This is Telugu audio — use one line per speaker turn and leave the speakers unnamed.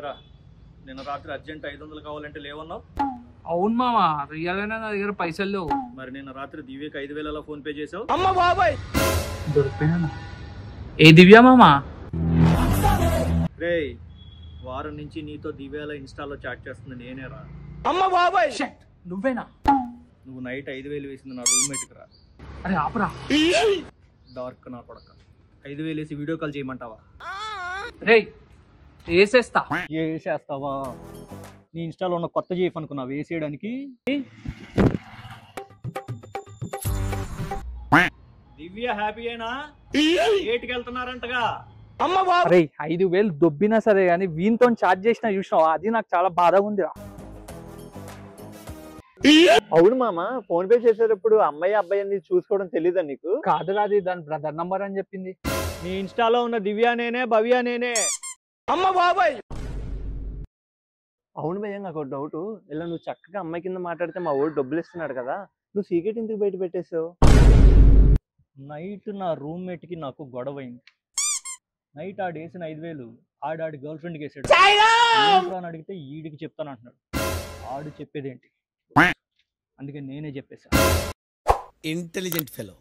ఎరా నిన్న రాత్రి అర్జెంట్ 500 కావాలంటే లేవన్నావు.
అవును మామా, రియల్ గానే నా దగ్గర పైసలు లేవు.
మరి నిన్న రాత్రి దివ్యకి 5,000 ఎలా ఫోన్ పే చేసావు?
అమ్మ బాబాయ్, దొరికిపోయినా. ఏ దివ్య మామా?
రే, వారం నుంచి నీతో దివ్యాల ఇన్స్టాలో చాట్ చేస్తుంది నేనేరా.
అమ్మ బాబాయ్, నువ్వేనా?
నువ్వు నైట్ 5,000 వేసింది నా రూమ్మేట్కి రా.
అరే ఆపరా,
డార్క్ నా కొడక. 5,000 వేసి వీడియో కాల్ చేయమంటావా?
రే వేసేస్తా.
వేసేస్తావా? నీ ఇన్స్టాలో ఉన్న కొత్త జీఫ్ అనుకున్నా వేసేయడానికి. దివ్య హ్యాపీ అయినా? ఏటికి వెళ్తున్నారంటగా?
అమ్మ బాబాయ్, 5,000 దొబ్బినా సరే గానీ వీనితో చార్జ్ చేసిన చూసినావా, అది నాకు చాలా బాధగా ఉందిరా.
అవును మామ, ఫోన్ పే చేసేటప్పుడు అమ్మాయి అబ్బాయి అని చూసుకోవడం తెలీదా నీకు?
కాదురా, అది దాని బ్రదర్ నంబర్ అని చెప్పింది.
నీ ఇన్స్టాలో ఉన్న దివ్య నేనే, భవ్య నేనే.
అమ్మ బాబాయ్,
అవును భయ్య, నాకు డౌట్. ఇలా నువ్వు చక్కగా అమ్మాయి కింద మాట్లాడితే మా ఊరు డబ్బులు ఇస్తున్నాడు కదా, నువ్వు సీక్రెట్ ఎందుకు బయట పెట్టేసావు?
నైట్ నా రూమ్మేట్కి నాకు గొడవ అయింది. నైట్ ఆడేసిన 5,000 ఆడి గర్ల్ ఫ్రెండ్కి వేసాడు. అని అడిగితే ఈడికి చెప్తాను అంటున్నాడు. ఆడు చెప్పేదేంటి? అందుకే నేనే చెప్పేసా.
Intelligent fellow.